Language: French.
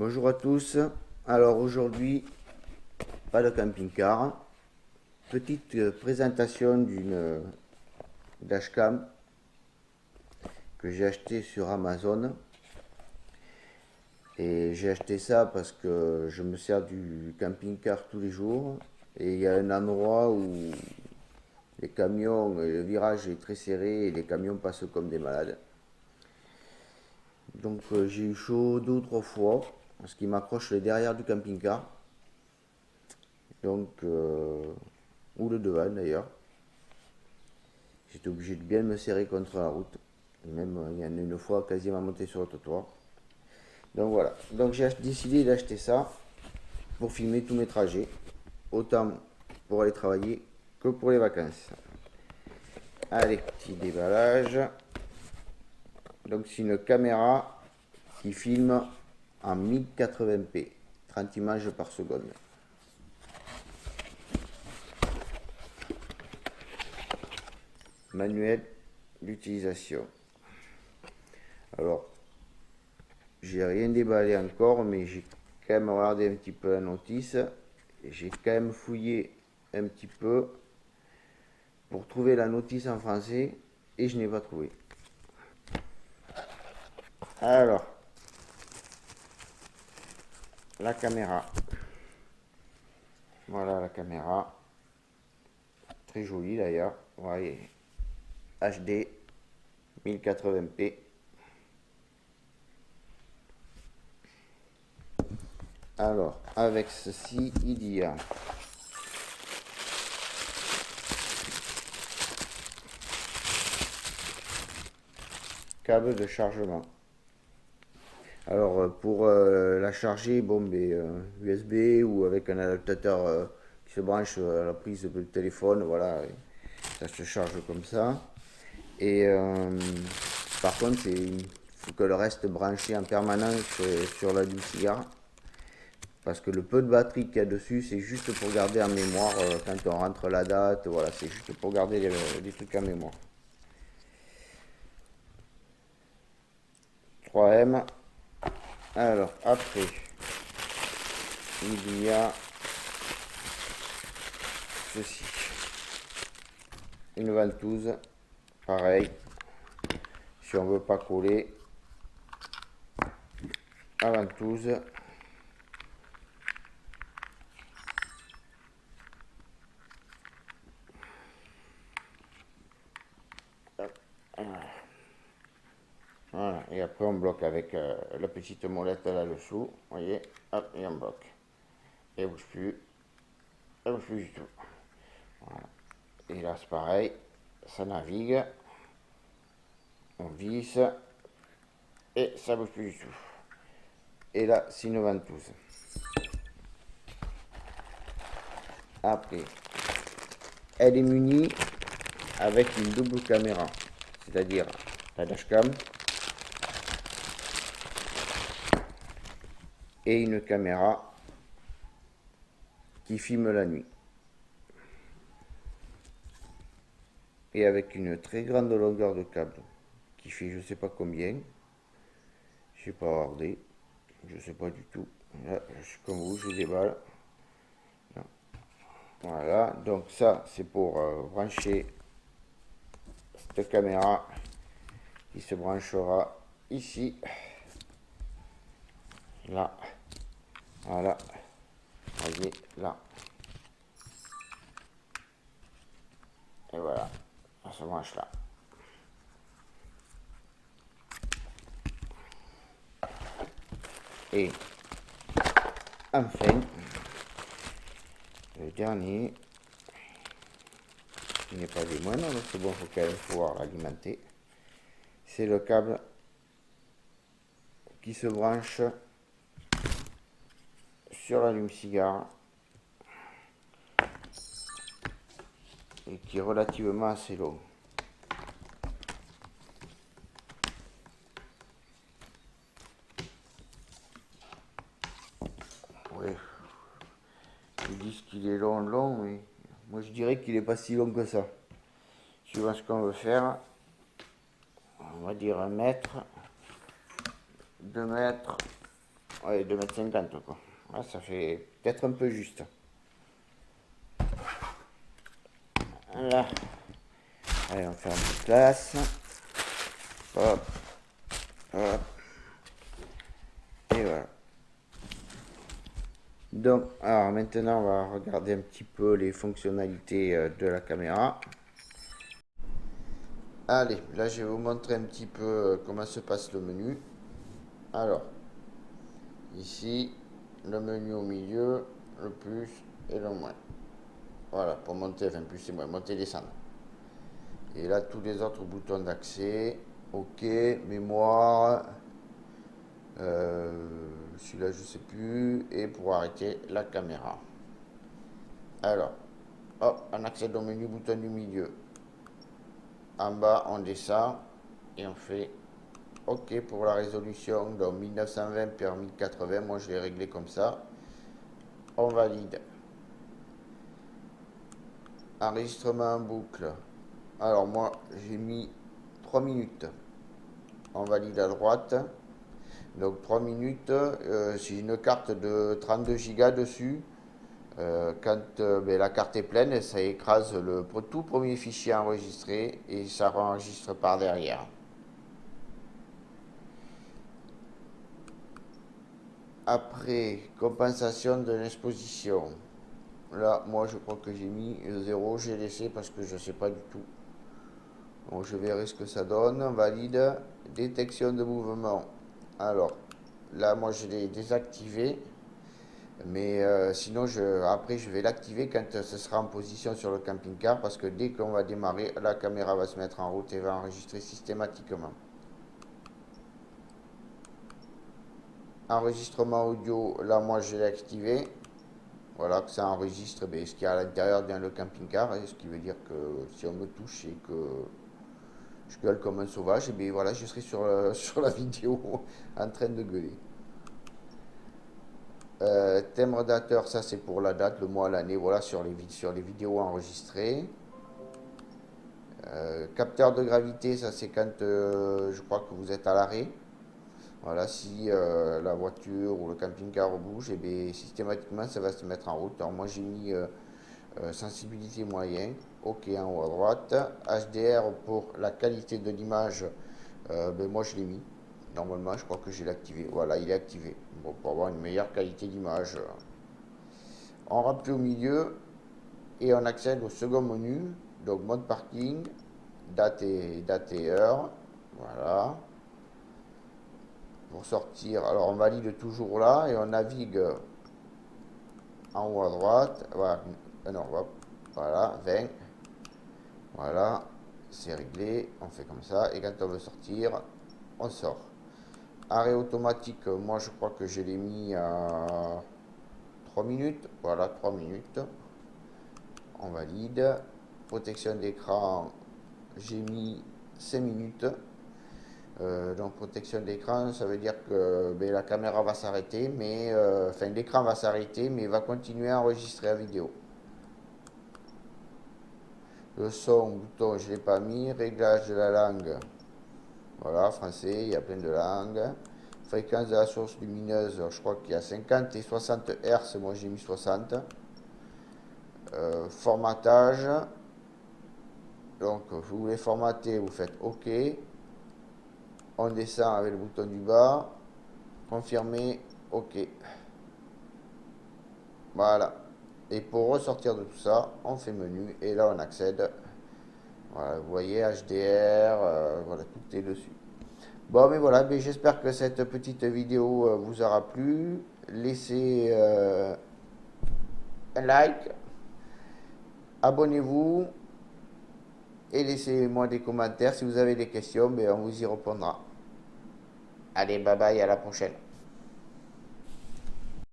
Bonjour à tous. Alors aujourd'hui, pas de camping-car. Petite présentation d'une dashcam que j'ai acheté sur Amazon. Et j'ai acheté ça parce que je me sers du camping-car tous les jours. Et il y a un endroit où les camions, le virage est très serré et les camions passent comme des malades. Donc j'ai eu chaud 2 ou 3 fois parce qu'il m'accroche le derrière du camping-car. Donc, ou le devant d'ailleurs. J'étais obligé de bien me serrer contre la route. Même il y en a une fois quasiment monté sur le trottoir. Donc voilà. Donc j'ai décidé d'acheter ça pour filmer tous mes trajets. Autant pour aller travailler que pour les vacances. Allez, petit déballage. Donc c'est une caméra qui filme en 1080p. 30 images par seconde. Manuel d'utilisation. Alors, j'ai rien déballé encore, mais j'ai quand même regardé un petit peu la notice. J'ai quand même fouillé un petit peu pour trouver la notice en français et je n'ai pas trouvé. Alors, la caméra. Voilà la caméra. Très jolie d'ailleurs. Vous voyez, HD 1080p. Alors, avec ceci, il y a câble de chargement. Alors pour la charger, bon, USB ou avec un adaptateur qui se branche à la prise de téléphone, voilà, ça se charge comme ça. Et par contre, il faut que le reste branché en permanence sur la cigare. Parce que le peu de batterie qu'il y a dessus, c'est juste pour garder en mémoire quand on rentre la date, voilà, c'est juste pour garder des trucs en mémoire. 3M. Alors après, il y a ceci. Une ventouse, pareil, si on veut pas coller, la ventouse. Voilà, et après on bloque avec la petite molette là-dessous, vous voyez, hop, et on bloque. Et bouge plus, elle bouge plus du tout. Voilà. Et là c'est pareil, ça navigue, on visse, et ça bouge plus du tout. Et là c'est une ventouse. Après, elle est munie avec une double caméra, c'est-à-dire la dashcam et une caméra qui filme la nuit. Et avec une très grande longueur de câble qui fait je sais pas combien. Je sais pas regardé, je sais pas du tout. Là, je suis comme vous, je déballe. Là. Voilà, donc ça c'est pour brancher cette caméra qui se branchera ici. Là, voilà, voyez, là. Et voilà, ça se branche là. Et enfin, le dernier, qui n'est pas des moindres, parce que bon, il faut quand même pouvoir l'alimenter, c'est le câble qui se branche sur l'allume-cigare et qui est relativement assez long. Ouais, ils disent qu'il est long, mais moi je dirais qu'il n'est pas si long que ça. Suivant ce qu'on veut faire, on va dire 1 mètre, 2 mètres, Ouais, 2,50 m quoi. Ouais, ça fait peut-être un peu juste. Voilà. Allez, on fait un peu de place. Hop, hop. Et voilà. Donc, alors maintenant, on va regarder un petit peu les fonctionnalités de la caméra. Allez, là, je vais vous montrer un petit peu comment se passe le menu. Alors, ici, le menu au milieu, le plus et le moins. Voilà, pour monter, enfin plus et moins, monter, descendre. Et là, tous les autres boutons d'accès. OK, mémoire. Celui-là, je sais plus. Et pour arrêter la caméra. Alors, hop, on accède au menu, bouton du milieu. En bas, on descend et on fait OK pour la résolution. Donc 1920 par 1080, moi je l'ai réglé comme ça. On valide. Enregistrement en boucle. Alors moi j'ai mis 3 minutes. On valide à droite. Donc 3 minutes. J'ai une carte de 32 Go dessus. Quand ben, la carte est pleine, ça écrase le tout premier fichier enregistré et ça enregistre par derrière. Après, compensation de l'exposition. Là, moi, je crois que j'ai mis 0, j'ai laissé parce que je ne sais pas du tout. Donc, je verrai ce que ça donne. Valide. Détection de mouvement. Alors, là, moi, je l'ai désactivé. Mais sinon, après, je vais l'activer quand ce sera en position sur le camping-car parce que dès qu'on va démarrer, la caméra va se mettre en route et va enregistrer systématiquement. Enregistrement audio, là, moi, je l'ai activé. Voilà, que ça enregistre ce qu'il y a à l'intérieur dans le camping-car, ce qui veut dire que si on me touche et que je gueule comme un sauvage, et bien voilà, je serai sur, sur la vidéo en train de gueuler. Thème dateur, ça c'est pour la date, le mois, l'année, voilà, sur les vidéos enregistrées. Capteur de gravité, ça c'est quand je crois que vous êtes à l'arrêt. Voilà, si la voiture ou le camping-car bouge, et bien systématiquement ça va se mettre en route. Alors moi j'ai mis sensibilité moyen, OK en haut à droite. HDR pour la qualité de l'image, ben moi je l'ai mis. Normalement, je crois que j'ai l'activé. Voilà, il est activé. Bon, pour avoir une meilleure qualité d'image. On remplit au milieu et on accède au second menu. Donc mode parking, date et heure. Voilà. Pour sortir, alors on valide toujours là et on navigue en haut à droite. Voilà, non, hop, voilà, 20. Voilà, c'est réglé, on fait comme ça, et quand on veut sortir, on sort. Arrêt automatique, moi je crois que je l'ai mis à 3 minutes, voilà, 3 minutes. On valide. Protection d'écran, j'ai mis 5 minutes. Donc protection d'écran, ça veut dire que ben, la caméra va s'arrêter, mais enfin l'écran va s'arrêter, mais va continuer à enregistrer la vidéo. Le son, bouton, je ne l'ai pas mis. Réglage de la langue. Voilà, français, il y a plein de langues. Fréquence de la source lumineuse, je crois qu'il y a 50 et 60 Hz, moi j'ai mis 60. Formatage. Donc, vous voulez formater, vous faites OK. On descend avec le bouton du bas. Confirmer, OK. Voilà. Et pour ressortir de tout ça, on fait menu et là on accède. Voilà, vous voyez HDR, voilà, tout est dessus. Bon, mais voilà, mais j'espère que cette petite vidéo vous aura plu. Laissez un like, abonnez-vous et laissez-moi des commentaires. Si vous avez des questions, ben, on vous y répondra. Allez, bye bye, à la prochaine.